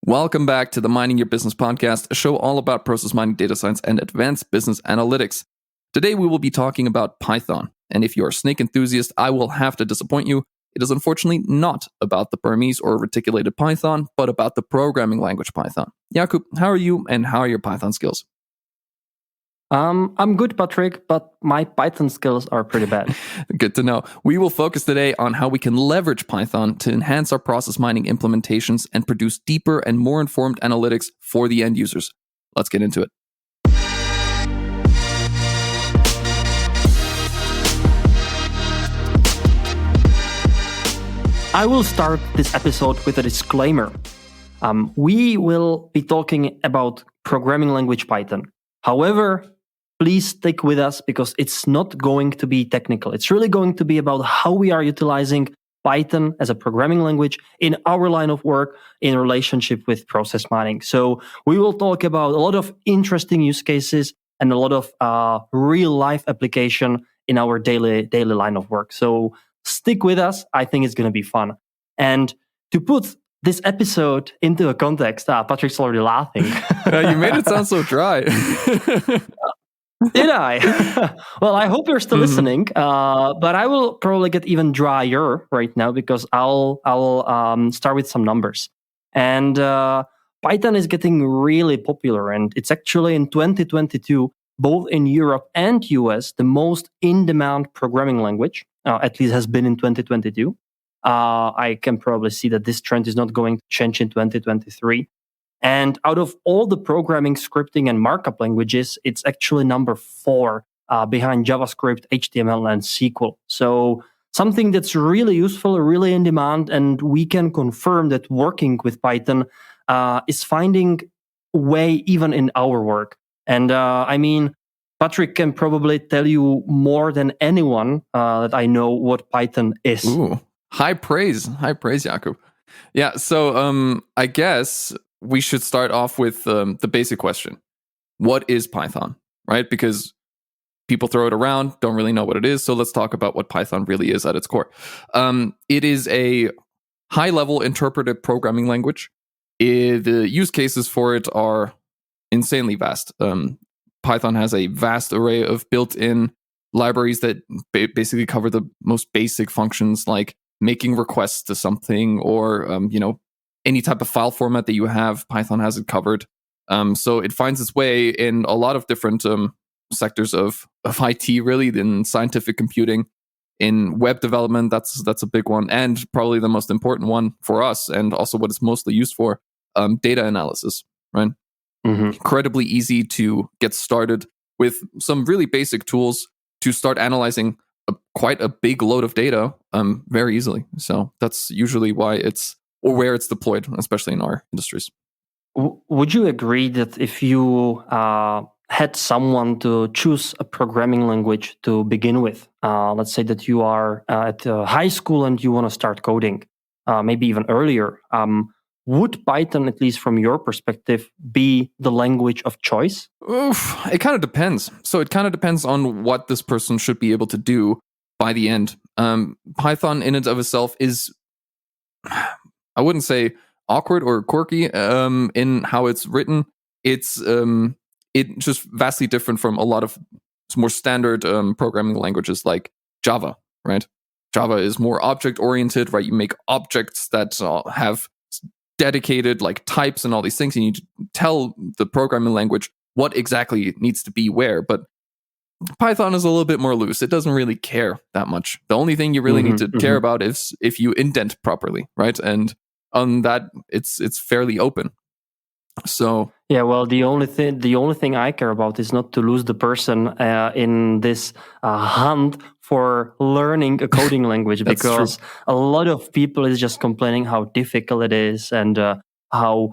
Welcome back to the Mining Your Business podcast, a show all about process mining, data science, and advanced business analytics. Today we will be talking about Python. And if you're a snake enthusiast, I will have to disappoint you. It is unfortunately not about the Burmese or reticulated Python, but about the programming language Python. Jakub, how are you and how are your Python skills? I'm good, Patrick, but my Python skills are pretty bad. Good to know. We will focus today on how we can leverage Python to enhance our process mining implementations and produce deeper and more informed analytics for the end users. Let's get into it. I will start this episode with a disclaimer. We will be talking about programming language Python. However, please stick with us because it's not going to be technical. It's really going to be about how we are utilizing Python as a programming language in our line of work in relationship with process mining. So we will talk about a lot of interesting use cases and a lot of real life application in our daily line of work. So stick with us. I think it's going to be fun. And to put this episode into a context, Patrick's already laughing. You made it sound so dry. Did I? Well, I hope you're still listening, but I will probably get even drier right now because I'll start with some numbers. And Python is getting really popular, and it's actually in 2022, both in Europe and US, the most in-demand programming language, at least has been in 2022. I can probably see that this trend is not going to change in 2023. And out of all the programming, scripting, and markup languages, it's actually number 4 behind JavaScript, HTML, and SQL. So something that's really useful, really in demand, and we can confirm that working with Python is finding way even in our work. And I mean, Patrick can probably tell you more than anyone that I know what Python is. Ooh, high praise, Jakub. Yeah, so I guess we should start off with the basic question. What is Python, right? Because people throw it around, don't really know what it is. So let's talk about what Python really is at its core. It is a high-level interpretive programming language. The use cases for it are insanely vast. Python has a vast array of built-in libraries that basically cover the most basic functions like making requests to something or, any type of file format that you have, Python has it covered. So it finds its way in a lot of different sectors of IT, really, in scientific computing, in web development, that's a big one, and probably the most important one for us, and also what it's mostly used for, data analysis, right? Mm-hmm. Incredibly easy to get started with some really basic tools to start analyzing quite a big load of data very easily. So that's usually why or where it's deployed, especially in our industries. Would you agree that if you had someone to choose a programming language to begin with, let's say that you are at high school and you want to start coding, maybe even earlier, would Python, at least from your perspective, be the language of choice? Oof, it kind of depends. So it kind of depends on what this person should be able to do by the end. Python in and of itself is, I wouldn't say awkward or quirky in how it's written. It's just vastly different from a lot of more standard programming languages like Java, right? Java is more object-oriented, right? You make objects that have dedicated like types and all these things. You need to tell the programming language what exactly needs to be where. But Python is a little bit more loose. It doesn't really care that much. The only thing you really need to care about is if you indent properly, right? And on that, it's fairly open. So yeah, well, the only thing I care about is not to lose the person in this hunt for learning a coding language, because a lot of people is just complaining how difficult it is and how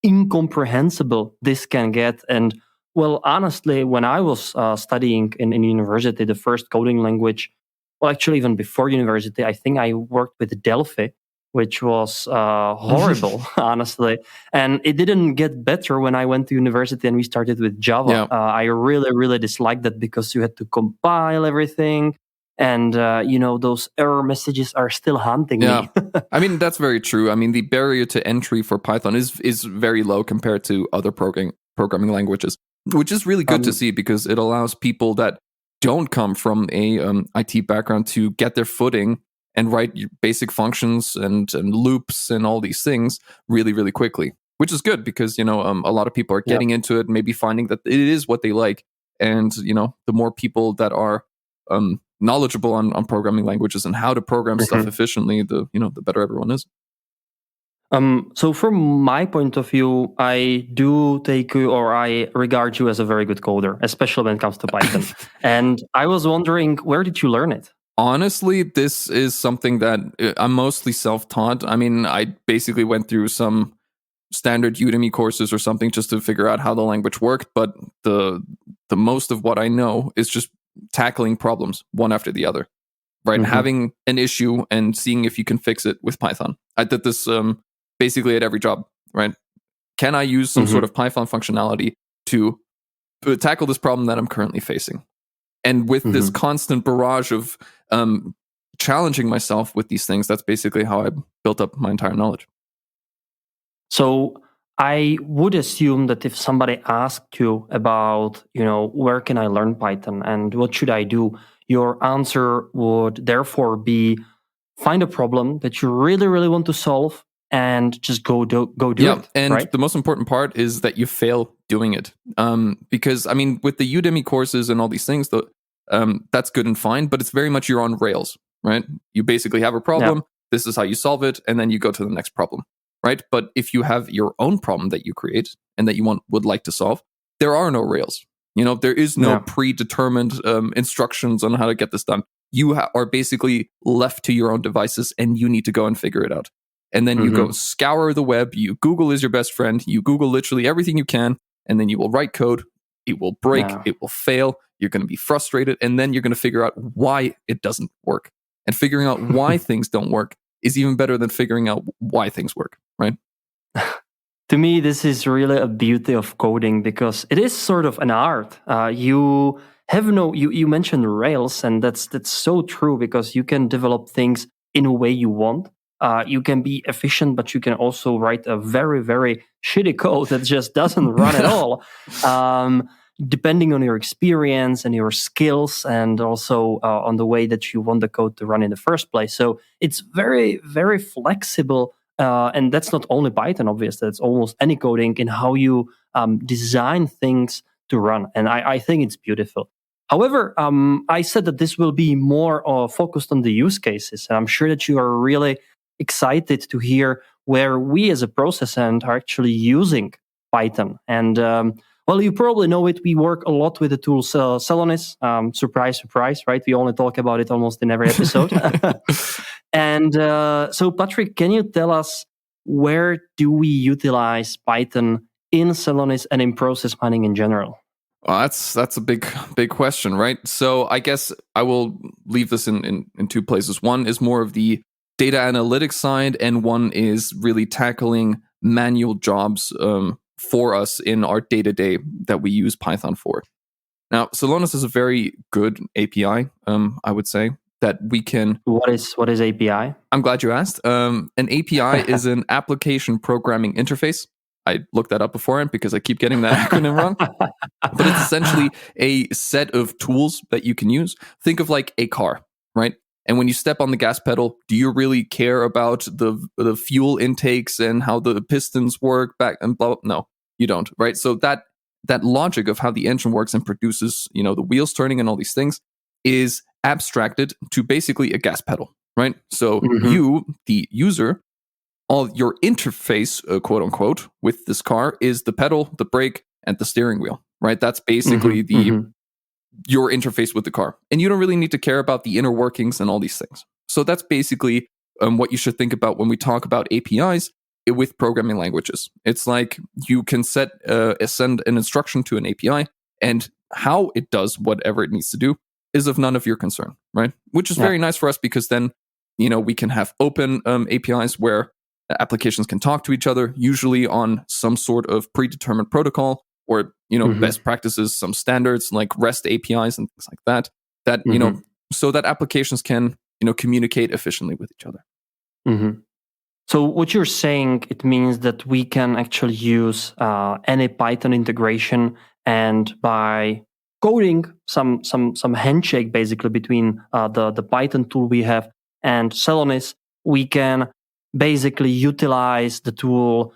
incomprehensible this can get. And well, honestly, when I was studying in university, the first coding language, well, actually even before university, I think I worked with Delphi, which was horrible, honestly. And it didn't get better when I went to university and we started with Java. Yeah. I really, really disliked that because you had to compile everything. and those error messages are still haunting me. I mean, that's very true. I mean, the barrier to entry for Python is very low compared to other programming languages, which is really good to see, because it allows people that don't come from a IT background to get their footing and write basic functions and loops and all these things really, really quickly, which is good, because a lot of people are getting into it, maybe finding that it is what they like, and the more people that are knowledgeable on programming languages and how to program stuff efficiently, the better everyone is. So from my point of view, I do take you, or I regard you as a very good coder, especially when it comes to Python. And I was wondering, where did you learn it? Honestly, this is something that I'm mostly self-taught. I mean, I basically went through some standard Udemy courses or something just to figure out how the language worked. But the most of what I know is just tackling problems one after the other, right? Having an issue and seeing if you can fix it with Python. I did this basically at every job, right? Can I use some sort of Python functionality to tackle this problem that I'm currently facing? And with this constant barrage of challenging myself with these things, that's basically how I built up my entire knowledge. So I would assume that if somebody asked you about, where can I learn Python and what should I do, your answer would therefore be find a problem that you really, really want to solve and just go do it. And right? The most important part is that you fail doing it. Because, I mean, with the Udemy courses and all these things, that's good and fine, but it's very much you're on rails, right? You basically have a problem, this is how you solve it, and then you go to the next problem, right? But if you have your own problem that you create and that you would like to solve, there are no rails. There is no predetermined instructions on how to get this done. You are basically left to your own devices, and you need to go and figure it out. And then you go scour the web. Google is your best friend. You Google literally everything you can, and then you will write code. It will break. It will fail. You're going to be frustrated, and then you're going to figure out why it doesn't work. And figuring out why things don't work is even better than figuring out why things work, right? To me, this is really a beauty of coding, because it is sort of an art. You mentioned Rails, and that's so true, because you can develop things in a way you want. You can be efficient, but you can also write a very, very shitty code that just doesn't run at all, depending on your experience and your skills, and also on the way that you want the code to run in the first place. So it's very, very flexible. And that's not only Python, obviously. It's almost any coding in how you design things to run. And I think it's beautiful. However, I said that this will be more focused on the use cases. And I'm sure that you are really excited to hear where we as a process end are actually using Python. And well, you probably know it. We work a lot with the tool Celonis. Surprise, surprise, right? We only talk about it almost in every episode. And so, Patrick, can you tell us, where do we utilize Python in Celonis and in process mining in general? Well, that's a big question, right? So I guess I will leave this in two places. One is more of the data analytics side, and one is really tackling manual jobs for us in our day-to-day that we use Python for. Now, Celonis is a very good API, I would say, that we can... What is API? I'm glad you asked. An API is an application programming interface. I looked that up beforehand because I keep getting that acronym wrong. But it's essentially a set of tools that you can use. Think of like a car, right? And when you step on the gas pedal, do you really care about the fuel intakes and how the pistons work back and blah? No, you don't, right? So that logic of how the engine works and produces, the wheels turning and all these things is abstracted to basically a gas pedal, right? So you, the user, all your interface, quote unquote, with this car is the pedal, the brake, and the steering wheel, right? That's basically your interface with the car. And you don't really need to care about the inner workings and all these things. So that's basically what you should think about when we talk about APIs with programming languages. It's like you can send an instruction to an API, and how it does whatever it needs to do is of none of your concern, right? Which is very nice for us, because then, we can have open APIs where applications can talk to each other, usually on some sort of predetermined protocol, or best practices, some standards like REST APIs and things like that so that applications can, communicate efficiently with each other. Mm-hmm. So what you're saying, it means that we can actually use any Python integration, and by coding some handshake basically between the Python tool we have and Celonis, we can basically utilize the tool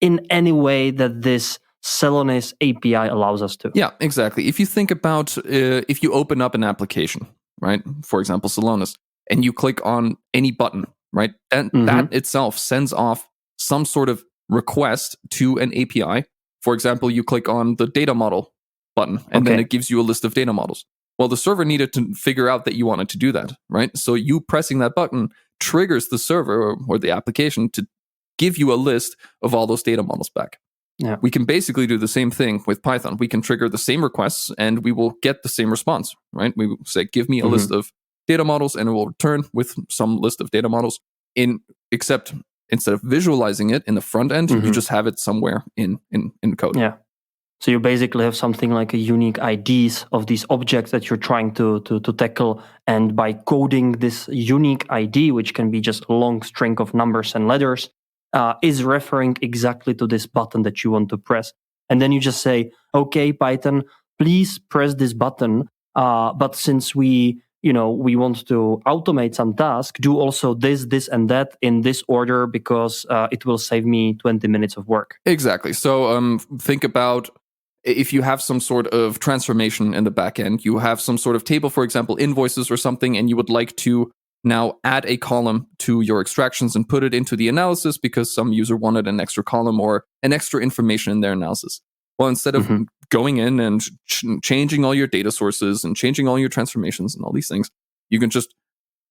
in any way that this Celonis API allows us to. Yeah, exactly. If you think about if you open up an application, right? For example, Celonis, and you click on any button, right? And that itself sends off some sort of request to an API. For example, you click on the data model button, and then it gives you a list of data models. Well, the server needed to figure out that you wanted to do that, right? So you pressing that button triggers the server or the application to give you a list of all those data models back. Yeah. We can basically do the same thing with Python. We can trigger the same requests and we will get the same response, right? We will say, give me a list of data models, and it will return with some list of data models, except instead of visualizing it in the front end, you just have it somewhere in code. Yeah. So you basically have something like a unique IDs of these objects that you're trying to tackle. And by coding this unique ID, which can be just a long string of numbers and letters, is referring exactly to this button that you want to press. And then you just say, okay, Python, please press this button. But since we want to automate some task, do also this, and that in this order, because it will save me 20 minutes of work. Exactly. So think about if you have some sort of transformation in the back end, you have some sort of table, for example, invoices or something, and you would like to now add a column to your extractions and put it into the analysis because some user wanted an extra column or an extra information in their analysis. Well, instead of going in and changing all your data sources and changing all your transformations and all these things, you can just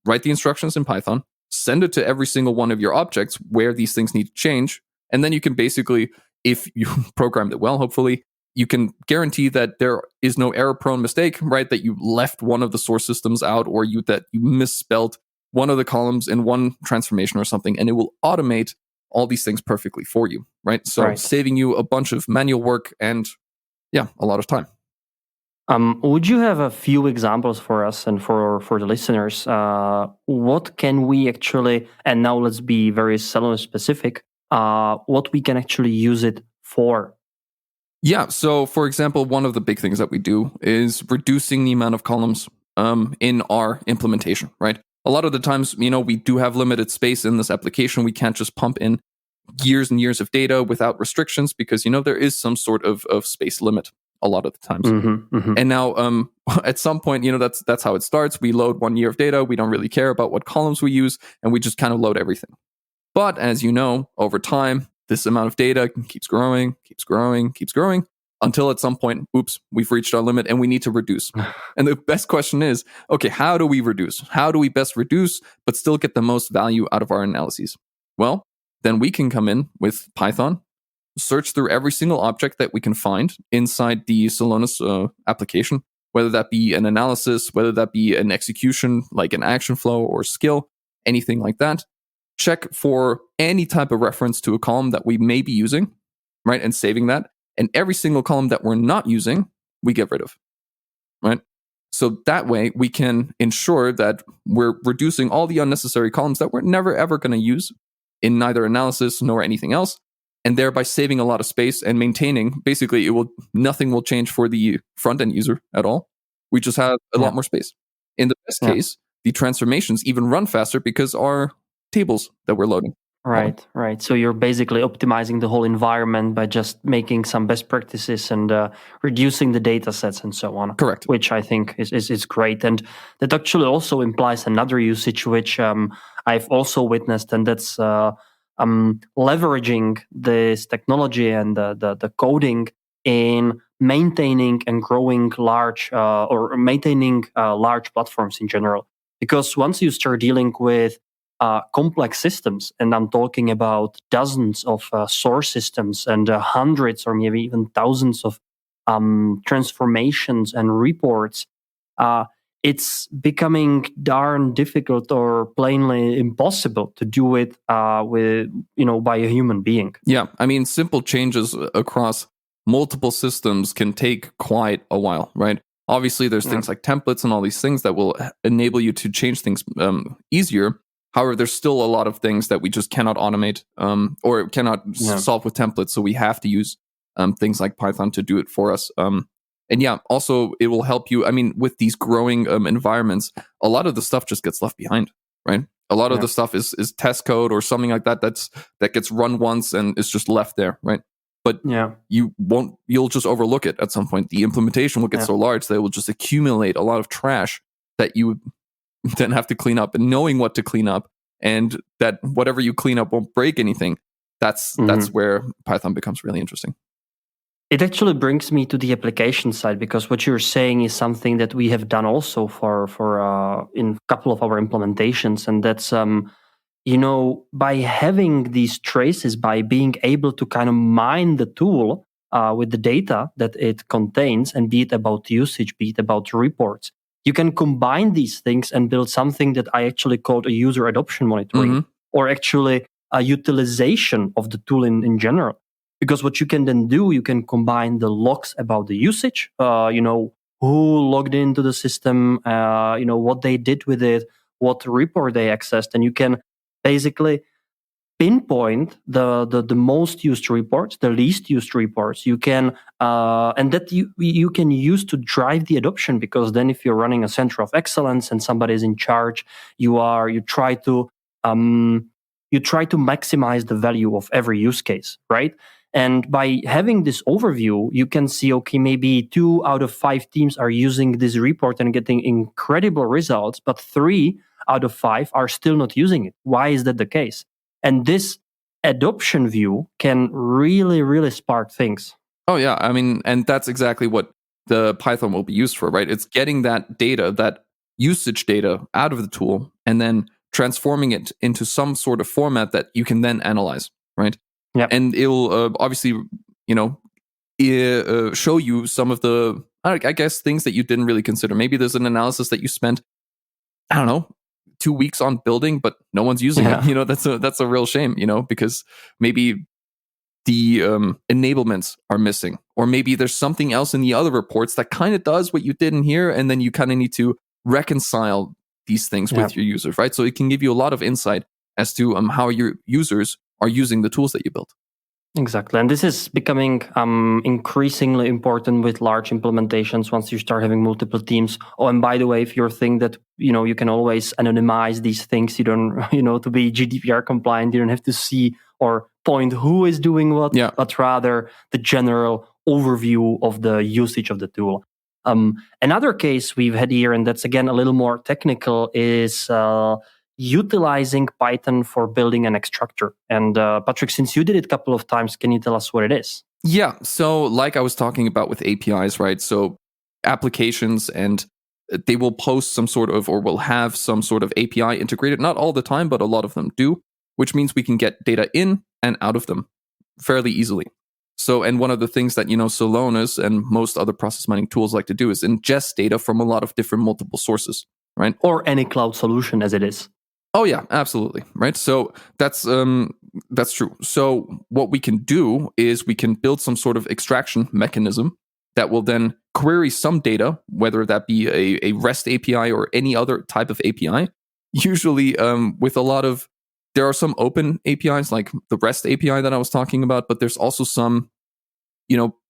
write the instructions in Python, send it to every single one of your objects where these things need to change, and then you can basically, if you programmed it well, hopefully, you can guarantee that there is no error-prone mistake, right? That you left one of the source systems out, or that you misspelled one of the columns in one transformation or something, and it will automate all these things perfectly for you, right? So saving you a bunch of manual work and, a lot of time. Would you have a few examples for us and for the listeners? What can we actually, and now let's be very Celonis specific, what we can actually use it for? Yeah, so for example, one of the big things that we do is reducing the amount of columns in our implementation, right? A lot of the times, we do have limited space in this application. We can't just pump in years and years of data without restrictions because, there is some sort of space limit a lot of the times. And now at some point, that's how it starts. We load 1 year of data. We don't really care about what columns we use, and we just kind of load everything. But as you know, over time, this amount of data keeps growing, until at some point, oops, we've reached our limit and we need to reduce. And the best question is, okay, how do we reduce? How do we best reduce, but still get the most value out of our analyses? Well, then we can come in with Python, search through every single object that we can find inside the Celonis application, whether that be an analysis, whether that be an execution, like an action flow or skill, anything like that. Check for any type of reference to a column that we may be using, right? And saving that. And every single column that we're not using, we get rid of, right? So that way we can ensure that we're reducing all the unnecessary columns that we're never ever going to use in neither analysis nor anything else, and thereby saving a lot of space and maintaining, basically nothing will change for the front end user at all. We just have a lot more space. In the best case, the transformations even run faster because our tables that we're loading. Right. So you're basically optimizing the whole environment by just making some best practices and reducing the data sets and so on. Correct. Which I think is great. And that actually also implies another usage, which I've also witnessed, and that's leveraging this technology and the coding in maintaining and growing large large platforms in general. Because once you start dealing with complex systems, and I'm talking about dozens of source systems and hundreds or maybe even thousands of transformations and reports, it's becoming darn difficult or plainly impossible to do it by a human being. Yeah, I mean, simple changes across multiple systems can take quite a while, right? Obviously, there's things like templates and all these things that will enable you to change things easier. However, there's still a lot of things that we just cannot automate or cannot solve with templates. So we have to use things like Python to do it for us. And yeah, also it will help you. I mean, with these growing environments, a lot of the stuff just gets left behind, right? A lot of the stuff is test code or something like that. That gets run once and is just left there, right? But you'll just overlook it at some point. The implementation will get so large that it will just accumulate a lot of trash that you then have to clean up. And knowing what to clean up and that whatever you clean up won't break anything, that's where Python becomes really interesting. It actually brings me to the application side, because what you're saying is something that we have done also for in a couple of our implementations, and that's by having these traces, by being able to kind of mine the tool with the data that it contains, and be it about usage, be it about reports, you can combine these things and build something that I actually called a user adoption monitoring, or actually a utilization of the tool in general. Because what you can then do, you can combine the logs about the usage, who logged into the system, what they did with it, what report they accessed, and you can basically pinpoint the most used reports, the least used reports. You can and that you can use to drive the adoption, because then if you're running a center of excellence and somebody is in charge, you try to maximize the value of every use case, right? And by having this overview, you can see, okay, maybe 2 out of 5 teams are using this report and getting incredible results, but 3 out of 5 are still not using it. Why is that the case? And this adoption view can really, really spark things. Oh, yeah. I mean, and that's exactly what the Python will be used for, right? It's getting that data, that usage data out of the tool, and then transforming it into some sort of format that you can then analyze, right? Yeah. And it will obviously, show you some of the, I guess, things that you didn't really consider. Maybe there's an analysis that you spent, 2 weeks on building, but no one's using it. That's a real shame, because maybe the enablements are missing, or maybe there's something else in the other reports that kind of does what you did in here, and then you kind of need to reconcile these things with your users, right? So it can give you a lot of insight as to how your users are using the tools that you built. Exactly. And this is becoming increasingly important with large implementations once you start having multiple teams. Oh, and by the way, if you think that, you can always anonymize these things, you don't, to be GDPR compliant, you don't have to see or point who is doing what, but rather the general overview of the usage of the tool. Another case we've had here, and that's again a little more technical, is utilizing Python for building an extractor. And Patrick, since you did it a couple of times, can you tell us what it is? Yeah. So like I was talking about with APIs, right? So applications, and they will post some sort of, or will have some sort of API integrated. Not all the time, but a lot of them do, which means we can get data in and out of them fairly easily. So, and one of the things that, Solonis and most other process mining tools like to do is ingest data from a lot of different multiple sources, right? Or any cloud solution as it is. Oh yeah, absolutely. Right. So that's true. So what we can do is we can build some sort of extraction mechanism that will then query some data, whether that be a REST API or any other type of API. Usually with a lot of, there are some open APIs like the REST API that I was talking about, but there's also some,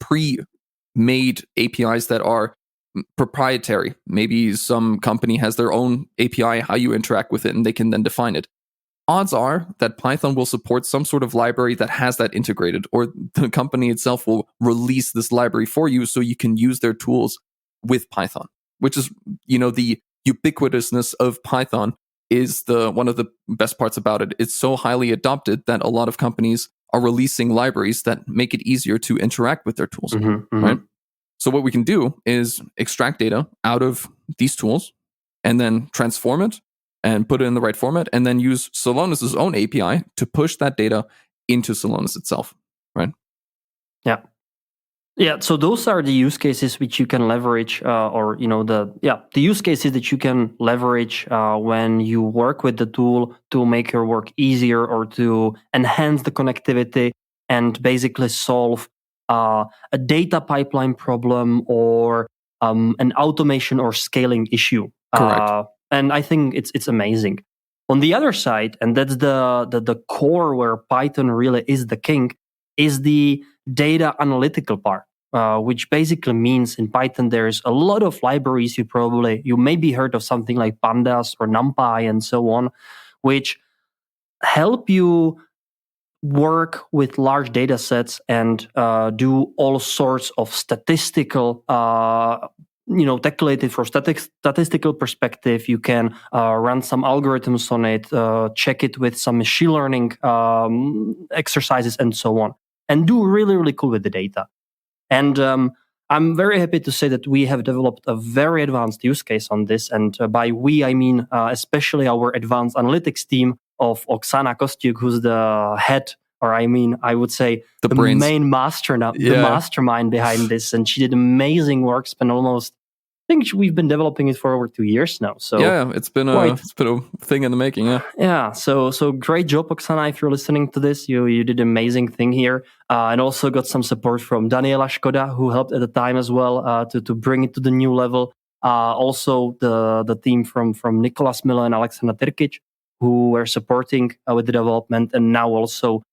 pre-made APIs that are proprietary. Maybe some company has their own API, how you interact with it, and they can then define it. Odds are that Python will support some sort of library that has that integrated, or the company itself will release this library for you so you can use their tools with Python, which is, the ubiquitousness of Python is one of the best parts about it. It's so highly adopted that a lot of companies are releasing libraries that make it easier to interact with their tools, right? So what we can do is extract data out of these tools and then transform it and put it in the right format, and then use Solonis' own API to push that data into Solonis itself, right? Yeah. Yeah, so those are the use cases which you can leverage, the use cases that you can leverage when you work with the tool to make your work easier, or to enhance the connectivity and basically solve a data pipeline problem, or an automation or scaling issue. Correct. And I think it's amazing. On the other side, and that's the core where Python really is the king, is the data analytical part, which basically means in Python there's a lot of libraries. You maybe heard of something like Pandas or NumPy and so on, which help you work with large data sets and do all sorts of statistical calculate it from statistical perspective. You can run some algorithms on it, check it with some machine learning exercises and so on, and do really, really cool with the data. And I'm very happy to say that we have developed a very advanced use case on this. And by we, I mean especially our advanced analytics team of Oksana Kostyuk, who's the head, or I would say the main master now, the mastermind behind this. And she did amazing work, spent almost, I think we've been developing it for over 2 years now. So yeah, it's been a thing in the making. Yeah. So great job, Oksana. If you're listening to this, you did an amazing thing here, and also got some support from Daniela Škoda, who helped at the time as well to bring it to the new level. Also the team from Nicolas Miller and Alexander Tirkic, who were supporting with the development, and now also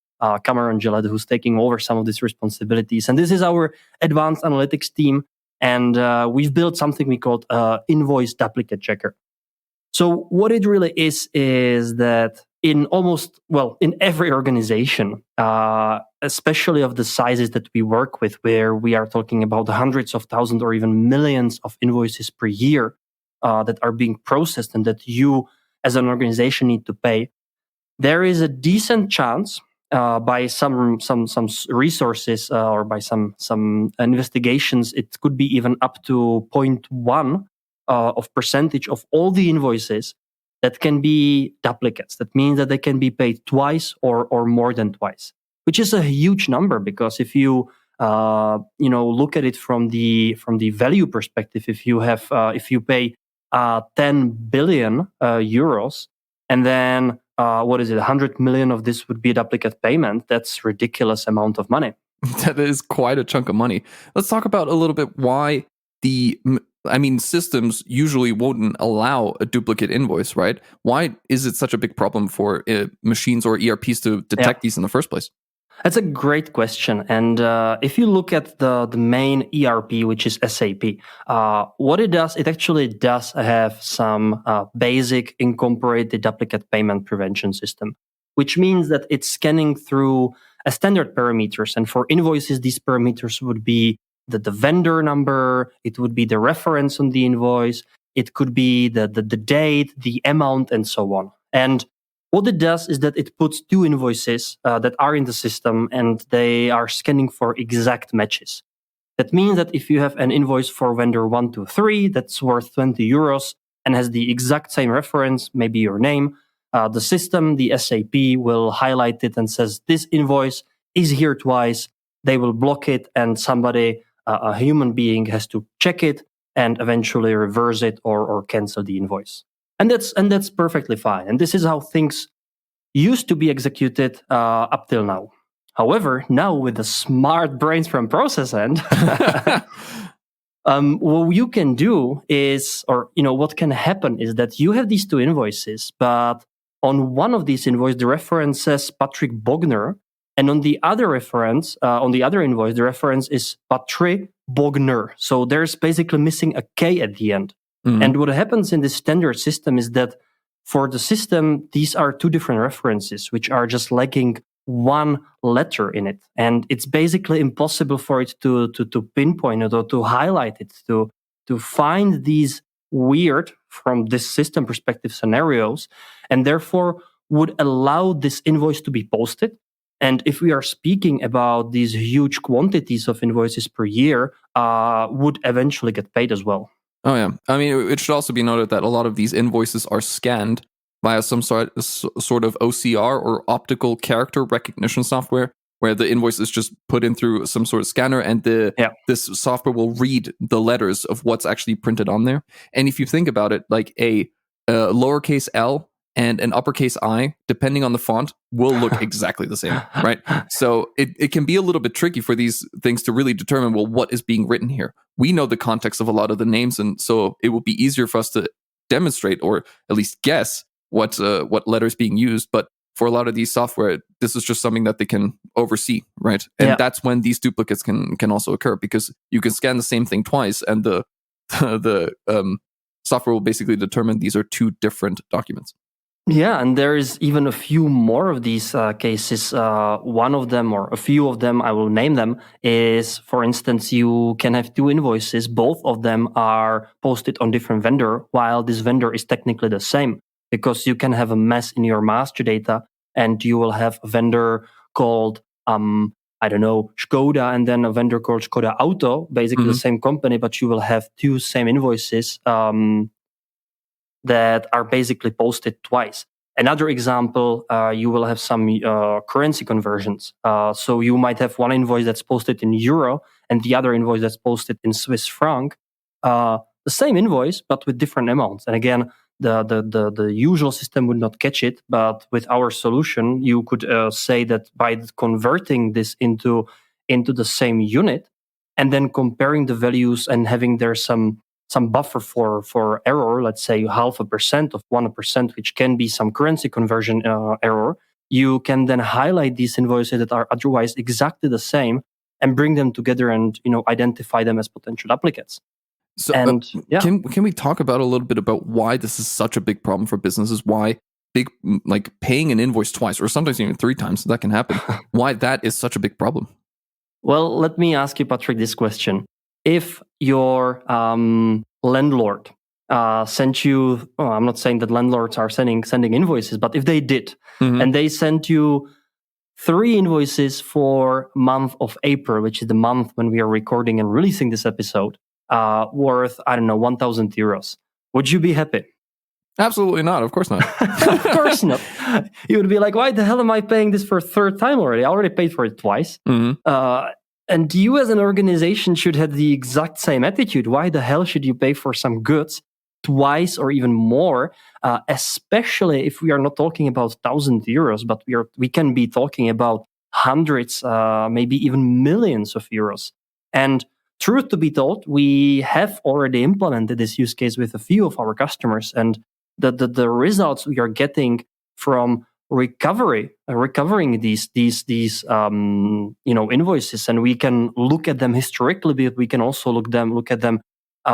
Cameron Gillette, who's taking over some of these responsibilities. And this is our advanced analytics team. And we've built something we called invoice duplicate checker. So what it really is that in every organization, especially of the sizes that we work with, where we are talking about hundreds of thousands or even millions of invoices per year that are being processed and that you as an organization need to pay, there is a decent chance by some resources or by some investigations, it could be even up to 0.1 of percentage of all the invoices that can be duplicates. That means that they can be paid twice or more than twice, which is a huge number, because if you look at it from the value perspective, if you pay 10 billion euros, and then 100 million of this would be a duplicate payment. That's ridiculous amount of money. That is quite a chunk of money. Let's talk about a little bit why systems usually won't allow a duplicate invoice, right? Why is it such a big problem for machines or ERPs to detect these in the first place? That's a great question. And if you look at the main ERP, which is SAP, what it does, it actually does have some basic incorporated duplicate payment prevention system, which means that it's scanning through a standard parameters. And for invoices, these parameters would be the vendor number, it would be the reference on the invoice, it could be the date, the amount, and so on. And what it does is that it puts two invoices that are in the system, and they are scanning for exact matches. That means that if you have an invoice for vendor 123 that's worth 20 euros and has the exact same reference, maybe your name, the system, the SAP, will highlight it and says, this invoice is here twice. They will block it, and somebody, a human being, has to check it and eventually reverse it or cancel the invoice. And that's perfectly fine. And this is how things used to be executed up till now. However, now with the smart brains from process end, what you can do is, what can happen is that you have these two invoices, but on one of these invoices, the reference says Patrick Bogner, and on the other reference, on the other invoice, the reference is Patrick Bogner. So there's basically missing a K at the end. Mm-hmm. And what happens in this standard system is that for the system, these are two different references, which are just lacking one letter in it. And it's basically impossible for it to pinpoint it or to highlight it, to find these weird, from this system perspective, scenarios, and therefore would allow this invoice to be posted. And if we are speaking about these huge quantities of invoices per year, would eventually get paid as well. Oh, yeah. I mean, it should also be noted that a lot of these invoices are scanned via some sort of OCR or optical character recognition software, where the invoice is just put in through some sort of scanner, and this software will read the letters of what's actually printed on there. And if you think about it, like a lowercase L and an uppercase I, depending on the font, will look exactly the same, right? So it can be a little bit tricky for these things to really determine, well, what is being written here? We know the context of a lot of the names, and so it will be easier for us to demonstrate or at least guess what letter is being used. But for a lot of these software, this is just something that they can oversee, right? And that's when these duplicates can also occur, because you can scan the same thing twice, and the software will basically determine these are two different documents. Yeah, and there is even a few more of these cases. One of them, or a few of them, I will name them, is, for instance, you can have two invoices. Both of them are posted on different vendor, while this vendor is technically the same, because you can have a mess in your master data, and you will have a vendor called, I don't know, Skoda, and then a vendor called Skoda Auto, basically the same company, but you will have two same invoices that are basically posted twice. Another example, you will have some currency conversions. So you might have one invoice that's posted in euro and the other invoice that's posted in Swiss franc. The same invoice, but with different amounts. And again, the usual system would not catch it, but with our solution, you could say that by converting this into the same unit and then comparing the values and having there some buffer for error, let's say 0.5% of 1%, which can be some currency conversion error, you can then highlight these invoices that are otherwise exactly the same and bring them together and identify them as potential duplicates. So can we talk about a little bit about why this is such a big problem for businesses? Why like paying an invoice twice or sometimes even 3 times, that can happen. Why that is such a big problem? Well, let me ask you, Patrick, this question. If your landlord sent you, I'm not saying that landlords are sending invoices, but if they did, and they sent you 3 invoices for month of April, which is the month when we are recording and releasing this episode, worth, I don't know, 1,000 euros, would you be happy? Absolutely not. Of course not. Of course not. You would be like, why the hell am I paying this for a 3rd time already? I already paid for it twice. And you as an organization should have the exact same attitude. Why the hell should you pay for some goods twice or even more, especially if we are not talking about 1,000 euros, but we can be talking about hundreds, maybe even millions of euros. And truth to be told, we have already implemented this use case with a few of our customers, and the results we are getting from recovering these invoices, and we can look at them historically, but we can also look at them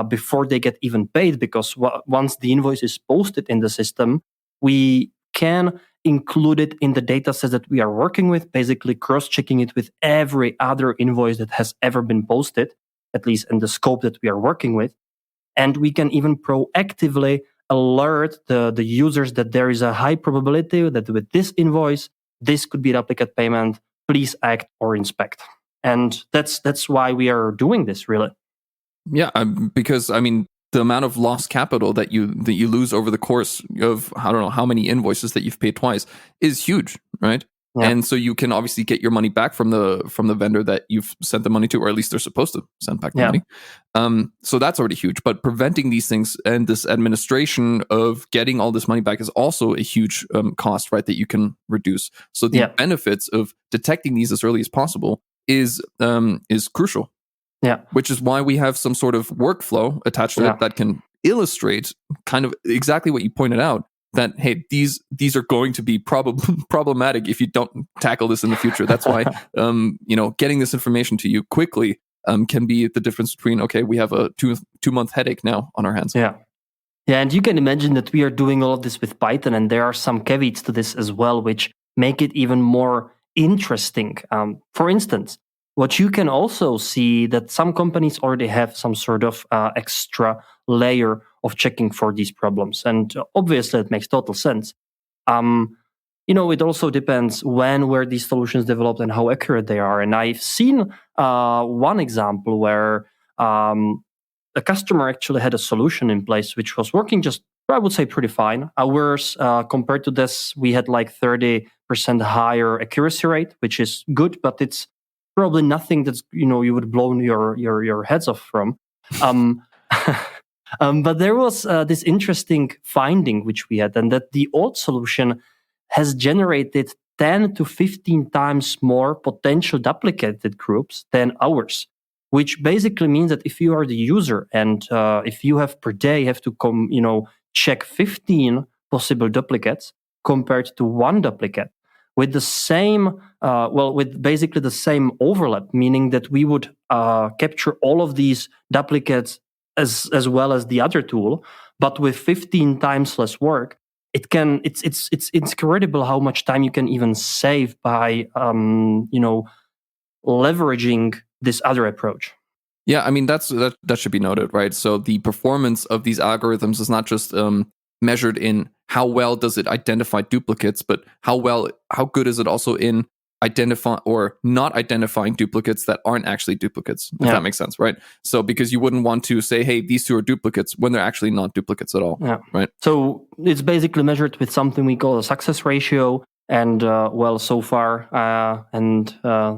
before they get even paid, because once the invoice is posted in the system, we can include it in the data sets that we are working with, basically cross-checking it with every other invoice that has ever been posted, at least in the scope that we are working with. And we can even proactively alert the users that there is a high probability that with this invoice, this could be duplicate payment. Please act or inspect. And that's why we are doing this, really. Yeah, because I mean, the amount of lost capital that you lose over the course of, I don't know how many invoices that you've paid twice is huge, right? Yeah. And so you can obviously get your money back from the vendor that you've sent the money to, or at least they're supposed to send back the money. So that's already huge. But preventing these things and this administration of getting all this money back is also a huge cost, right? That you can reduce. So the benefits of detecting these as early as possible is crucial. Yeah, which is why we have some sort of workflow attached to it that can illustrate kind of exactly what you pointed out. That, hey, these are going to be problematic if you don't tackle this in the future. That's why getting this information to you quickly can be the difference between, okay, we have a 2-month headache now on our hands. Yeah, and you can imagine that we are doing all of this with Python, and there are some caveats to this as well, which make it even more interesting. For instance, what you can also see that some companies already have some sort of extra layer of checking for these problems. And obviously, it makes total sense. It also depends when were these solutions developed and how accurate they are. And I've seen one example where a customer actually had a solution in place which was working just, I would say, pretty fine. Ours, compared to this, we had like 30% higher accuracy rate, which is good, but it's probably nothing that's you would blow your heads off from. But there was this interesting finding which we had, and that the old solution has generated 10 to 15 times more potential duplicated groups than ours, which basically means that if you are the user and if you have per day have to check 15 possible duplicates compared to one duplicate with the same with basically the same overlap, meaning that we would capture all of these duplicates as well as the other tool, but with 15 times less work, it's incredible how much time you can even save by leveraging this other approach. Yeah, I mean that should be noted, right? So the performance of these algorithms is not just measured in how well does it identify duplicates, but how good is it also in identify or not identifying duplicates that aren't actually duplicates, if that makes sense, right? So because you wouldn't want to say, hey, these two are duplicates when they're actually not duplicates at all, right? So it's basically measured with something we call a success ratio. And so far,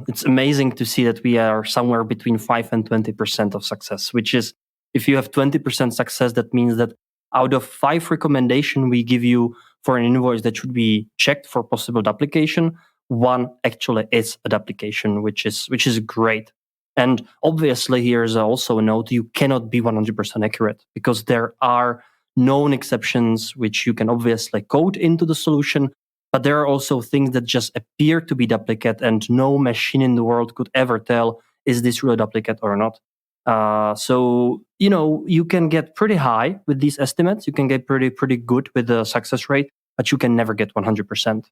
it's amazing to see that we are somewhere between 5 and 20% of success, which is, if you have 20% success, that means that out of 5 recommendations we give you for an invoice that should be checked for possible duplication, 1 actually is a duplication, which is great. And obviously, here's also a note: you cannot be 100% accurate because there are known exceptions which you can obviously code into the solution. But there are also things that just appear to be duplicate, and no machine in the world could ever tell, is this really a duplicate or not? So you can get pretty high with these estimates. You can get pretty good with the success rate, but you can never get 100%.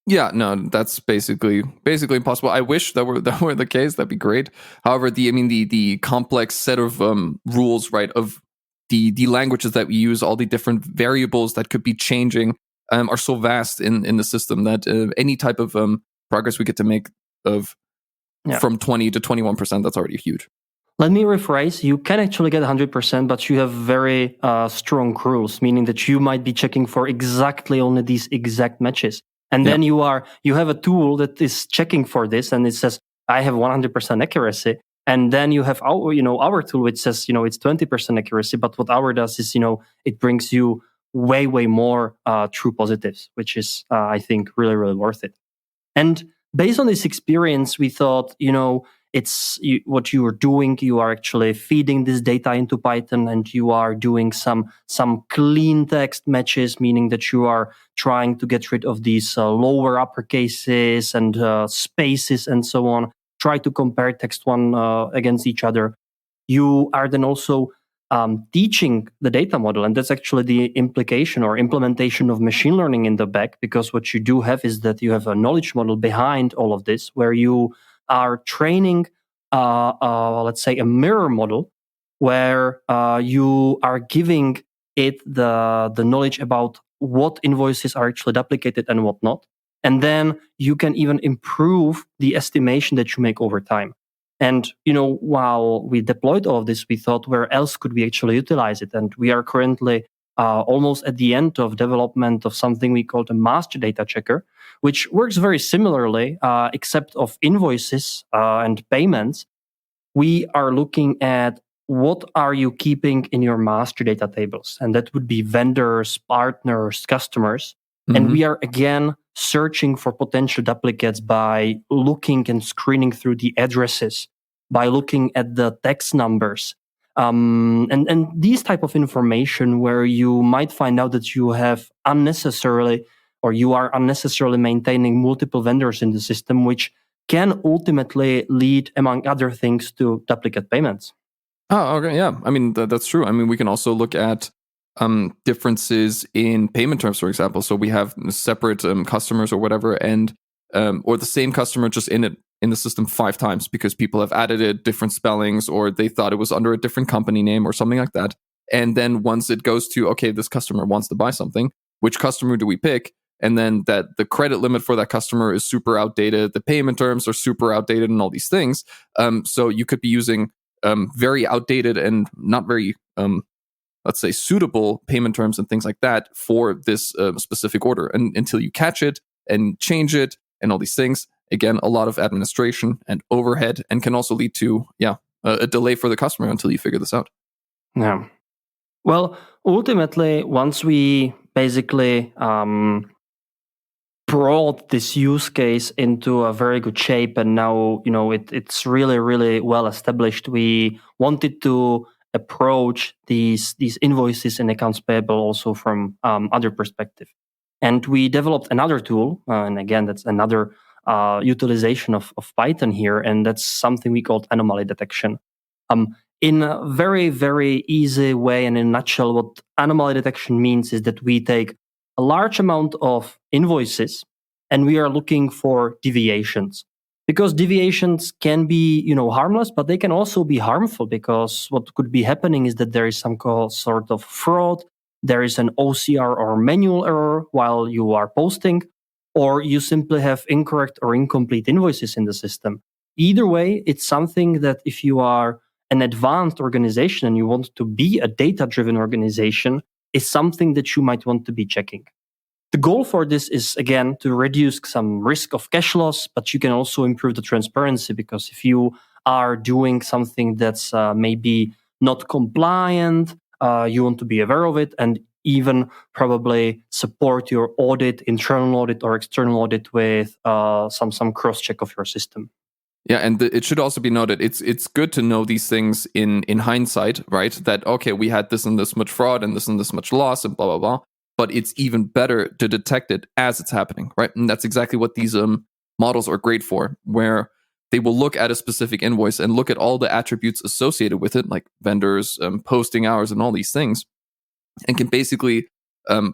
Yeah, no, that's basically impossible. I wish that were the case. That'd be great. However, the complex set of rules, right, of the languages that we use, all the different variables that could be changing, are so vast in the system that any type of progress we get to make from 20 to 21%, that's already huge. Let me rephrase. You can actually get 100%, but you have very strong rules, meaning that you might be checking for exactly only these exact matches. And then you have a tool that is checking for this, and it says, I have 100% accuracy. And then you have our tool, which says, it's 20% accuracy. But what our does is, it brings you way more true positives, which is, I think, really, really worth it. And based on this experience, we thought, what you are doing, you are actually feeding this data into Python, and you are doing some clean text matches, meaning that you are trying to get rid of these lower uppercases and spaces and so on. Try to compare text one against each other. You are then also teaching the data model, and that's actually the implication or implementation of machine learning in the back, because what you do have is that you have a knowledge model behind all of this, where you are training, let's say, a mirror model, where you are giving it the knowledge about what invoices are actually duplicated and what not. And then you can even improve the estimation that you make over time. And, while we deployed all of this, we thought, where else could we actually utilize it? And we are currently almost at the end of development of something we call the master data checker, which works very similarly, except of invoices and payments. We are looking at what are you keeping in your master data tables, and that would be vendors, partners, customers. Mm-hmm. And we are again searching for potential duplicates by looking and screening through the addresses, by looking at the text numbers, and these type of information, where you might find out that you have unnecessarily maintaining multiple vendors in the system, which can ultimately lead, among other things, to duplicate payments. Oh, okay, yeah. I mean, that's true. I mean, we can also look at differences in payment terms, for example. So we have separate customers or whatever, and or the same customer just in the system 5 times because people have added it, different spellings, or they thought it was under a different company name or something like that. And then once it goes to, okay, this customer wants to buy something, which customer do we pick? And then that the credit limit for that customer is super outdated, the payment terms are super outdated, and all these things. So you could be using very outdated and not very let's say, suitable payment terms and things like that for this specific order. And until you catch it and change it and all these things, again, a lot of administration and overhead, and can also lead to, a delay for the customer until you figure this out. Yeah. Well, ultimately, once we basically brought this use case into a very good shape, and now it's really, really well established, we wanted to approach these invoices and accounts payable also from other perspective. And we developed another tool, and again, that's another utilization of Python here, and that's something we called anomaly detection. In a very, very easy way and in a nutshell, what anomaly detection means is that we take a large amount of invoices and we are looking for deviations. Because deviations can be, harmless, but they can also be harmful, because what could be happening is that there is some sort of fraud, there is an OCR or manual error while you are posting, or you simply have incorrect or incomplete invoices in the system. Either way, it's something that if you are an advanced organization and you want to be a data-driven organization, is something that you might want to be checking. The goal for this is, again, to reduce some risk of cash loss, but you can also improve the transparency, because if you are doing something that's maybe not compliant, you want to be aware of it, and even probably support your audit, internal audit or external audit, with some cross-check of your system. Yeah, and it should also be noted, it's good to know these things in hindsight, right? That, okay, we had this and this much fraud and this much loss and blah, blah, blah. But it's even better to detect it as it's happening, right? And that's exactly what these models are great for, where they will look at a specific invoice and look at all the attributes associated with it, like vendors, posting hours, and all these things, and can basically,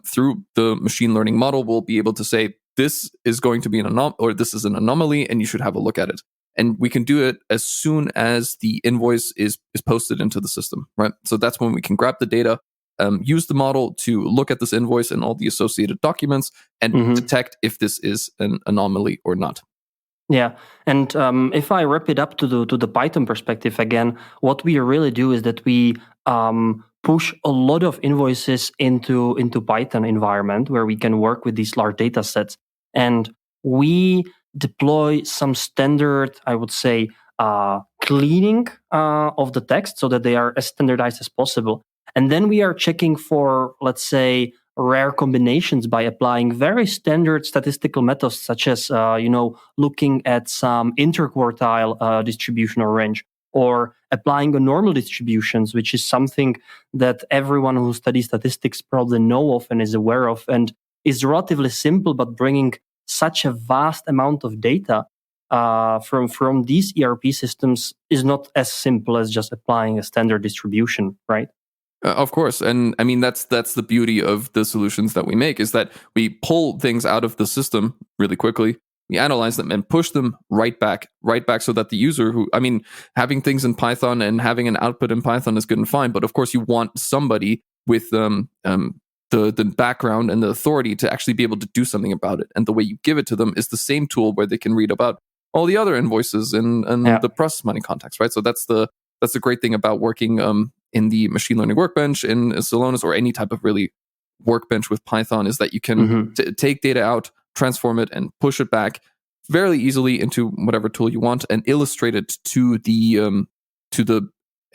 through the machine learning model, will be able to say, this is going to be or this is an anomaly, and you should have a look at it. And we can do it as soon as the invoice is posted into the system, right? So that's when we can grab the data, use the model to look at this invoice and all the associated documents and detect if this is an anomaly or not. Yeah, and if I wrap it up to the Python perspective again, what we really do is that we push a lot of invoices into Python environment where we can work with these large data sets, and we deploy some standard, I would say, cleaning of the text so that they are as standardized as possible. And then we are checking for, let's say, rare combinations by applying very standard statistical methods, such as looking at some interquartile distribution or range, or applying a normal distributions, which is something that everyone who studies statistics probably know of and is aware of, and is relatively simple, but bringing such a vast amount of data from these ERP systems is not as simple as just applying a standard distribution, right? Of course. And I mean, that's the beauty of the solutions that we make, is that we pull things out of the system really quickly. We analyze them and push them right back so that the user having things in Python and having an output in Python is good and fine. But of course, you want somebody with the background and the authority to actually be able to do something about it. And the way you give it to them is the same tool where they can read about all the other invoices and the process mining context, right? So that's the great thing about working in the machine learning workbench in Celonis, or any type of really workbench with Python, is that you can take data out, transform it, and push it back very easily into whatever tool you want and illustrate it to the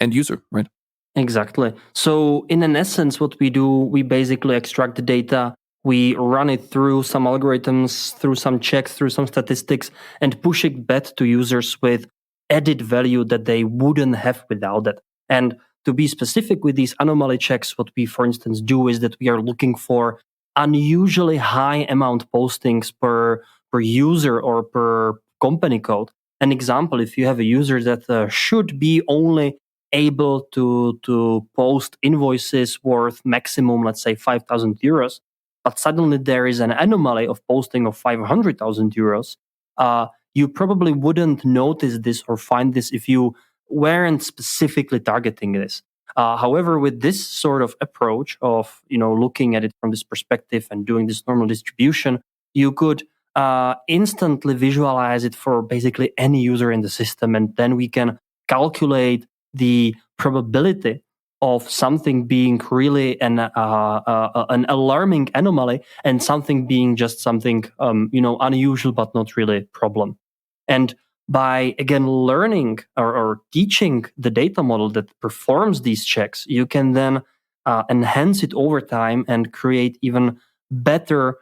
end user, right? Exactly. So in an essence, what we do, we basically extract the data, we run it through some algorithms, through some checks, through some statistics, and push it back to users with added value that they wouldn't have without it. And to be specific with these anomaly checks, what we, for instance, do is that we are looking for unusually high amount postings per user or per company code. An example, if you have a user that should be only able to post invoices worth maximum, let's say, 5,000 euros, but suddenly there is an anomaly of posting of 500,000 euros, you probably wouldn't notice this or find this if you weren't specifically targeting this. However, with this sort of approach of looking at it from this perspective and doing this normal distribution, you could instantly visualize it for basically any user in the system, and then we can calculate the probability of something being really an alarming anomaly and something being just something unusual but not really problem. And by, again, learning or teaching the data model that performs these checks, you can then enhance it over time and create even better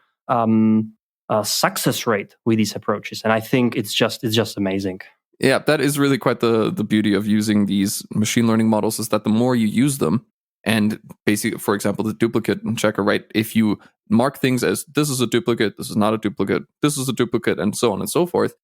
success rate with these approaches. And I think it's just amazing. Yeah, that is really quite the beauty of using these machine learning models, is that the more you use them, and basically, for example, the duplicate checker, right? If you mark things as this is a duplicate, this is not a duplicate, this is a duplicate, and so on and so forth,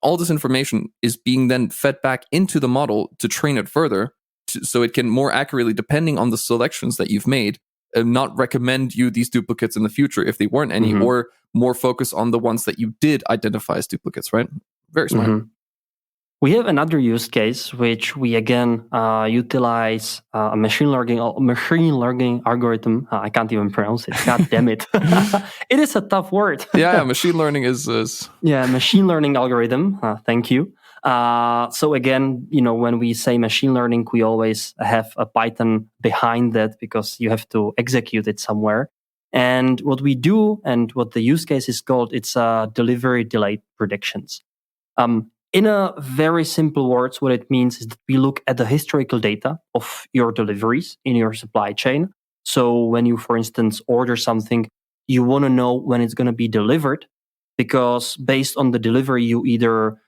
all this information is being then fed back into the model to train it further, so it can more accurately, depending on the selections that you've made, not recommend you these duplicates in the future if they weren't any, or more focus on the ones that you did identify as duplicates, right? Very smart. We have another use case, which we again utilize a machine learning algorithm. I can't even pronounce it. God damn it! It is a tough word. Yeah, machine learning is. Yeah, machine learning algorithm. Thank you. So again, when we say machine learning, we always have a Python behind that because you have to execute it somewhere. And what we do, and what the use case is called, it's delivery delayed predictions. In a very simple words, what it means is that we look at the historical data of your deliveries in your supply chain. So when you, for instance, order something, you want to know when it's going to be delivered, because based on the delivery, you either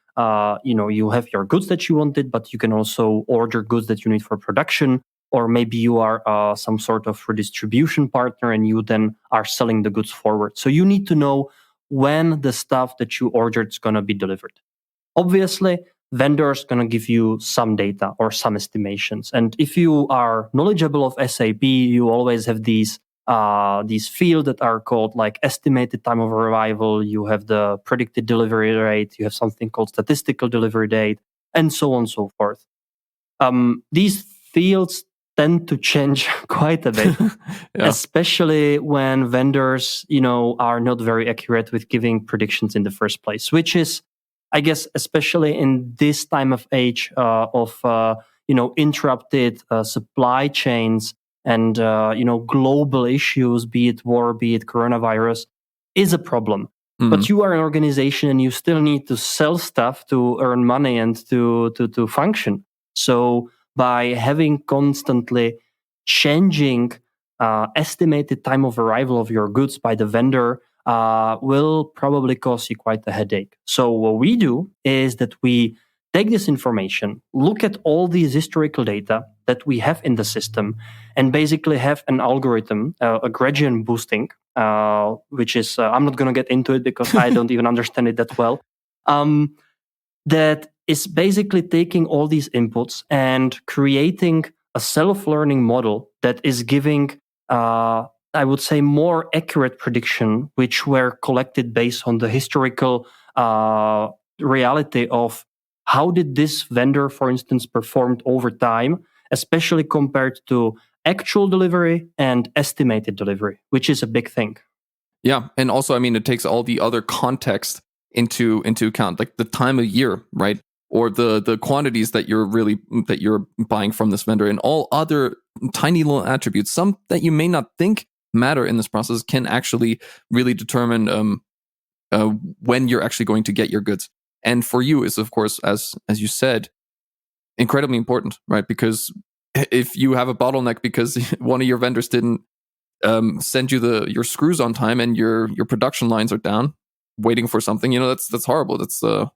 you have your goods that you wanted, but you can also order goods that you need for production, or maybe you are some sort of redistribution partner and you then are selling the goods forward. So you need to know when the stuff that you ordered is going to be delivered. Obviously, vendors going to give you some data or some estimations. And if you are knowledgeable of SAP, you always have these fields that are called like estimated time of arrival. You have the predicted delivery rate. You have something called statistical delivery date, and so on and so forth. These fields tend to change quite a bit, especially when vendors, are not very accurate with giving predictions in the first place, which is, I guess, especially in this time of age of interrupted supply chains and global issues, be it war, be it coronavirus, is a problem. But you are an organization and you still need to sell stuff to earn money and to function. So by having constantly changing estimated time of arrival of your goods by the vendor will probably cause you quite a headache. So what we do is that we take this information, look at all these historical data that we have in the system, and basically have an algorithm, a gradient boosting, which is, I'm not going to get into it because I don't even understand it that well, that is basically taking all these inputs and creating a self-learning model that is giving I would say more accurate prediction, which were collected based on the historical reality of how did this vendor, for instance, performed over time, especially compared to actual delivery and estimated delivery, which is a big thing. Yeah, and also, I mean, it takes all the other context into account, like the time of year, right? Or the quantities that you're buying from this vendor, and all other tiny little attributes, some that you may not think matter in this process, can actually really determine when you're actually going to get your goods. And for you is, of course, as you said, incredibly important, right? Because if you have a bottleneck because one of your vendors didn't send you your screws on time and your production lines are down waiting for something, that's horrible. That's the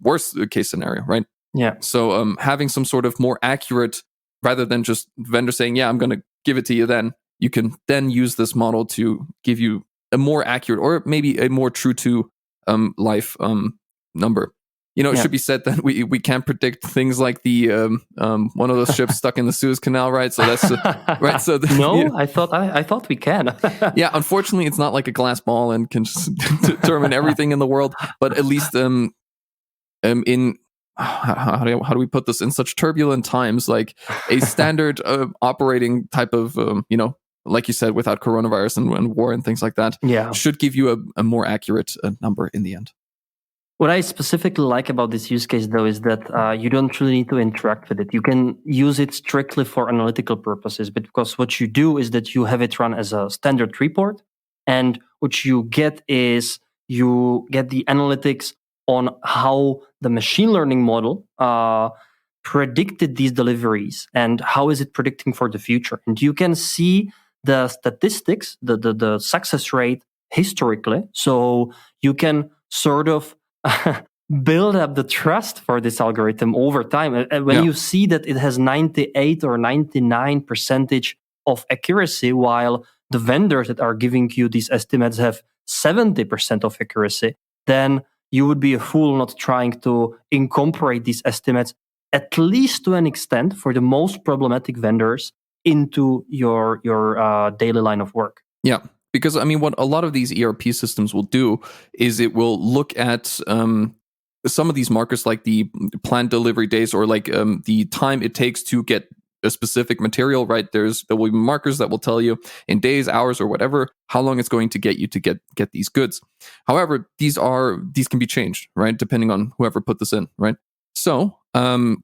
worst case scenario, right? Yeah. So having some sort of more accurate, rather than just vendor saying, yeah, I'm going to give it to you, then you can then use this model to give you a more accurate, or maybe a more true to life number. It should be said that we can't predict things like the one of those ships stuck in the Suez Canal, right? So that's right. So no, I thought we can. Yeah, unfortunately, it's not like a glass ball and can just determine everything in the world. But at least in how do we put this, in such turbulent times, like a standard operating type of like you said, without coronavirus and war and things like that, should give you a more accurate number in the end. What I specifically like about this use case, though, is that you don't really need to interact with it. You can use it strictly for analytical purposes, because what you do is that you have it run as a standard report, and what you get is you get the analytics on how the machine learning model predicted these deliveries and how is it predicting for the future. And you can see the statistics, the success rate historically. So you can sort of build up the trust for this algorithm over time. And when you see that it has 98 or 99% of accuracy, while the vendors that are giving you these estimates have 70% of accuracy, then you would be a fool not trying to incorporate these estimates, at least to an extent, for the most problematic vendors into your daily line of work. Yeah, because I mean, what a lot of these ERP systems will do is it will look at some of these markers, like the planned delivery days or like the time it takes to get a specific material. Right, there will be markers that will tell you in days, hours, or whatever how long it's going to get you to get these goods. However, these can be changed, right, depending on whoever put this in, right? So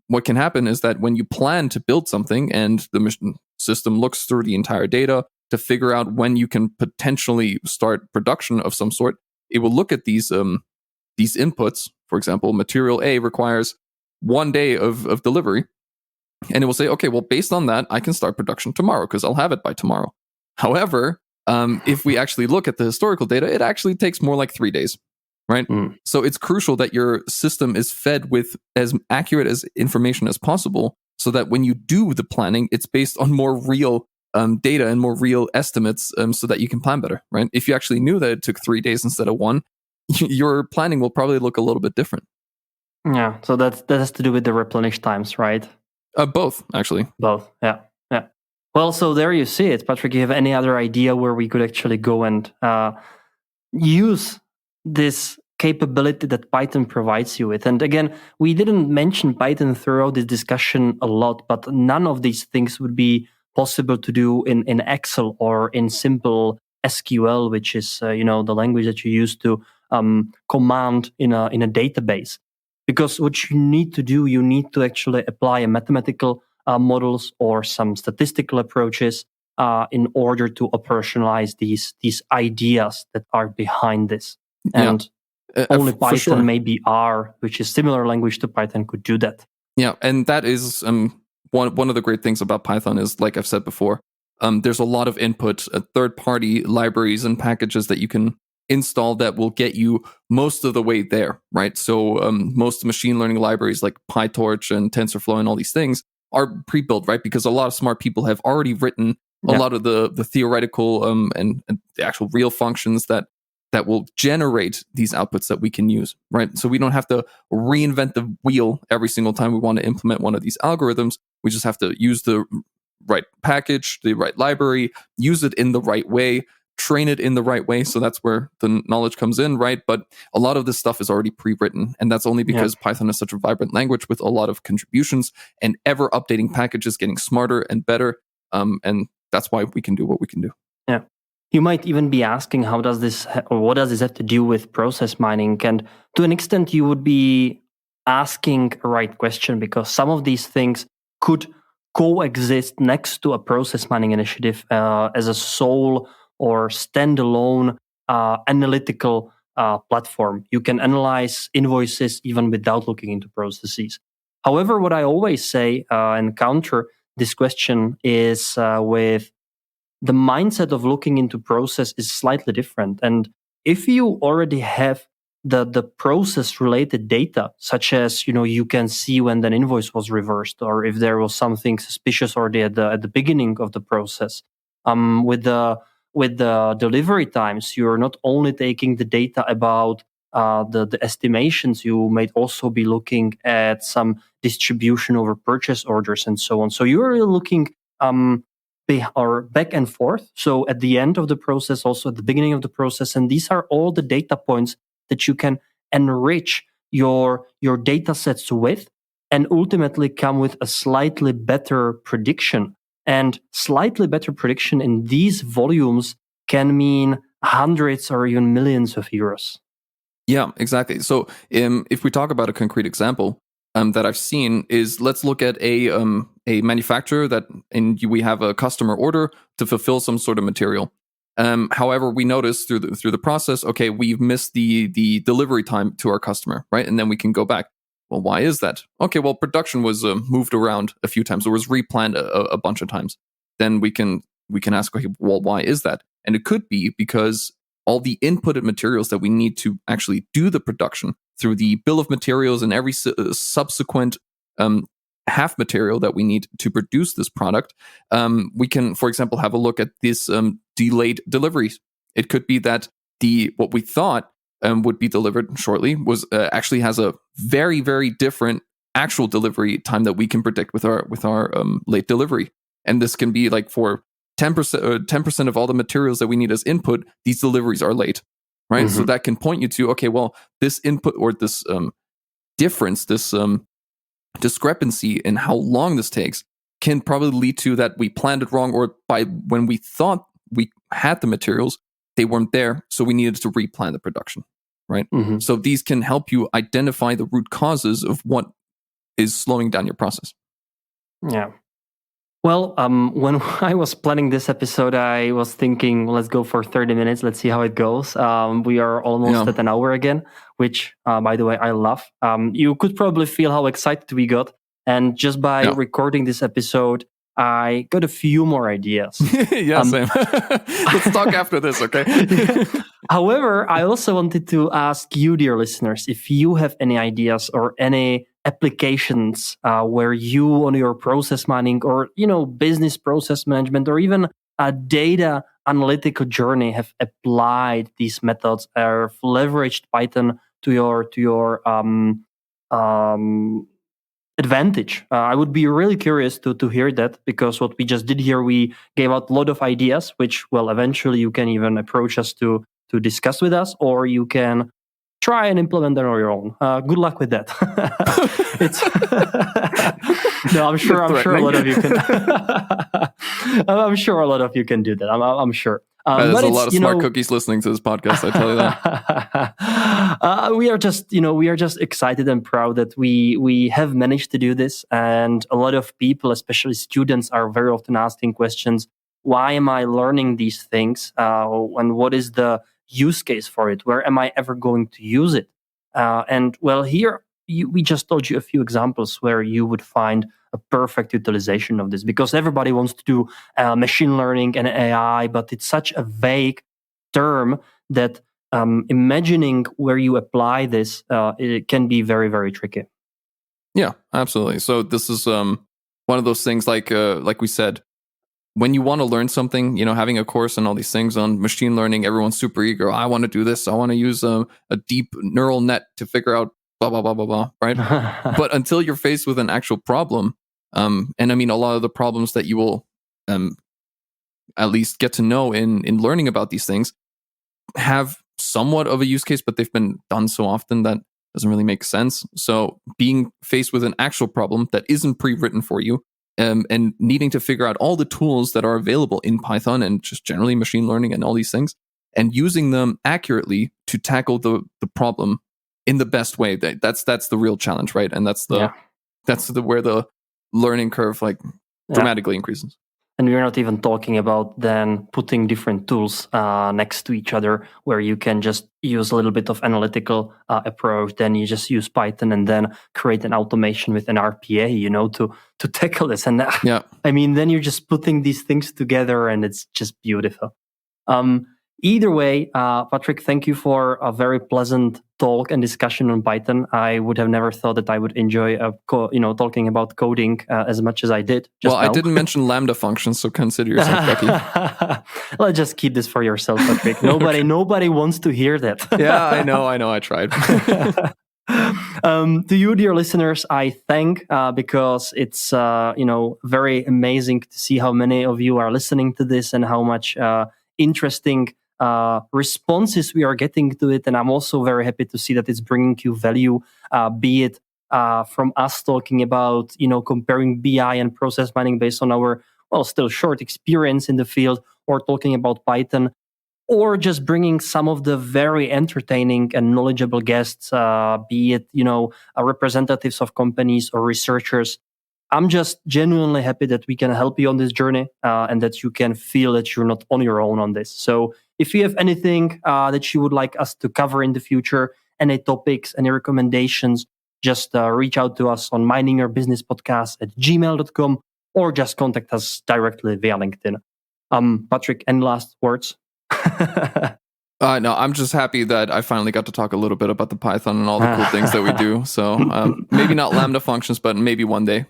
what can happen is that when you plan to build something and the mission system looks through the entire data to figure out when you can potentially start production of some sort, it will look at these inputs. For example, material A requires 1 day of delivery, and it will say, okay, well, based on that, I can start production tomorrow because I'll have it by tomorrow. However, if we actually look at the historical data, it actually takes more like 3 days. Right. So it's crucial that your system is fed with as accurate as information as possible, so that when you do the planning, it's based on more real data and more real estimates, so that you can plan better. Right. If you actually knew that it took 3 days instead of 1, your planning will probably look a little bit different. Yeah. So that has to do with the replenish times, right? Both, actually. Both. Yeah. Yeah. Well, so there you see it. Patrick, you have any other idea where we could actually go and use this capability that Python provides you with? And again, we didn't mention Python throughout this discussion a lot, but none of these things would be possible to do in Excel or in simple SQL, which is the language that you use to command in a database. Because what you need to do, you need to actually apply a mathematical models or some statistical approaches in order to operationalize these ideas that are behind this. And only Python, maybe R, which is similar language to Python, could do that. Yeah, and that is one of the great things about Python is, like I've said before, there's a lot of input, third-party libraries and packages that you can install that will get you most of the way there, right? So most machine learning libraries like PyTorch and TensorFlow and all these things are pre-built, right? Because a lot of smart people have already written a lot of the theoretical and the actual real functions that will generate these outputs that we can use, right? So we don't have to reinvent the wheel every single time we want to implement one of these algorithms. We just have to use the right package, the right library, use it in the right way, train it in the right way. So that's where the knowledge comes in, right? But a lot of this stuff is already pre-written, and that's only because Python is such a vibrant language with a lot of contributions and ever updating packages, getting smarter and better. And that's why we can do what we can do. Yeah. You might even be asking, how does this, or what does this have to do with process mining? And to an extent, you would be asking a right question, because some of these things could coexist next to a process mining initiative as a sole or standalone analytical platform. You can analyze invoices even without looking into processes. However, what I always say and counter this question is with the mindset of looking into process is slightly different. And if you already have the process related data, such as, you can see when an invoice was reversed, or if there was something suspicious already at the beginning of the process, with the delivery times, you're not only taking the data about the estimations, you might also be looking at some distribution over purchase orders and so on. So you're looking or back and forth. So at the end of the process, also at the beginning of the process. And these are all the data points that you can enrich your data sets with, and ultimately come with a slightly better prediction. And slightly better prediction in these volumes can mean hundreds or even millions of euros. Yeah, exactly. So if we talk about a concrete example that I've seen is, let's look at a manufacturer and we have a customer order to fulfill some sort of material. However, we notice through the process, okay, we've missed the delivery time to our customer, right? And then we can go back. well, why is that? Okay, well, production was moved around a few times, or was replanned a bunch of times. Then we can ask, okay, well, why is that? And it could be because all the inputted materials that we need to actually do the production through the bill of materials and every subsequent half material that we need to produce this product, we can, for example, have a look at this delayed deliveries. It could be that what we thought would be delivered shortly was actually has a very, very different actual delivery time that we can predict with our late delivery. And this can be like for 10% of all the materials that we need as input, these deliveries are late, right? Mm-hmm. So that can point you to, okay, well, this input or this difference, this discrepancy in how long this takes can probably lead to that we planned it wrong, or by when we thought we had the materials, they weren't there, so we needed to replan the production, right? Mm-hmm. So these can help you identify the root causes of what is slowing down your process. Yeah. Well, when I was planning this episode, I was thinking, let's go for 30 minutes. Let's see how it goes. We are almost at an hour again, which, by the way, I love. You could probably feel how excited we got. And just by recording this episode, I got a few more ideas. Yeah, same. Let's talk after this, okay? However, I also wanted to ask you, dear listeners, if you have any ideas or any applications where you on your process mining or business process management or even a data analytical journey have applied these methods or have leveraged Python to your advantage. I would be really curious to hear that, because what we just did here, we gave out a lot of ideas, which, well, eventually you can even approach us to discuss with us, or you can try and implement them on your own. Good luck with that. No, I'm sure a lot of you can. I'm sure a lot of you can do that. I'm sure. There's a lot of smart cookies listening to this podcast, I tell you that. We are just excited and proud that we have managed to do this. And a lot of people, especially students, are very often asking questions. Why am I learning these things? And what is the use case for it? Where am I ever going to use it? And well, here we just told you a few examples where you would find a perfect utilization of this, because everybody wants to do machine learning and AI, but it's such a vague term that imagining where you apply this, it can be very, very tricky. Yeah, absolutely. So this is one of those things, like we said, when you want to learn something, having a course and all these things on machine learning, everyone's super eager. I want to do this. I want to use a deep neural net to figure out blah, blah, blah, blah, blah, right? But until you're faced with an actual problem, and I mean, a lot of the problems that you will at least get to know in learning about these things have somewhat of a use case, but they've been done so often that doesn't really make sense. So being faced with an actual problem that isn't pre-written for you, and needing to figure out all the tools that are available in Python and just generally machine learning and all these things, and using them accurately to tackle the problem in the best way. That's the real challenge, right? And that's where the learning curve dramatically increases. And we're not even talking about then putting different tools next to each other, where you can just use a little bit of analytical approach. Then you just use Python and then create an automation with an RPA, to tackle this. And I mean, then you're just putting these things together, and it's just beautiful. Either way, Patrick, thank you for a very pleasant talk and discussion on Python. I would have never thought that I would enjoy, talking about coding as much as I did. Well, I didn't mention Lambda functions, so consider yourself lucky. Let's just keep this for yourself, Patrick. Nobody wants to hear that. Yeah, I know. I tried. To you, dear listeners, I thank because it's very amazing to see how many of you are listening to this and how much interesting responses we are getting to it. And I'm also very happy to see that it's bringing you value, be it from us talking about, comparing BI and process mining based on our, still short experience in the field, or talking about Python, or just bringing some of the very entertaining and knowledgeable guests, be it, representatives of companies or researchers. I'm just genuinely happy that we can help you on this journey, and that you can feel that you're not on your own on this. So if you have anything that you would like us to cover in the future, any topics, any recommendations, just reach out to us on miningyourbusinesspodcast@gmail.com or just contact us directly via LinkedIn. Patrick, any last words? No, I'm just happy that I finally got to talk a little bit about the Python and all the cool things that we do. So maybe not Lambda functions, but maybe one day.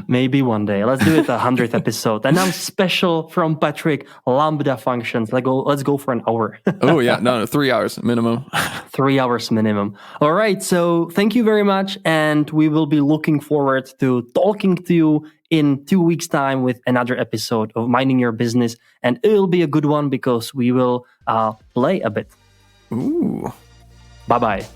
Maybe one day. Let's do it 100th episode. And now special from Patrick, Lambda functions. Let's go for an hour. Oh, yeah. No, 3 hours minimum. 3 hours minimum. All right. So thank you very much. And we will be looking forward to talking to you in 2 weeks' time with another episode of Mining Your Business. And it will be a good one because we will play a bit. Ooh. Bye-bye.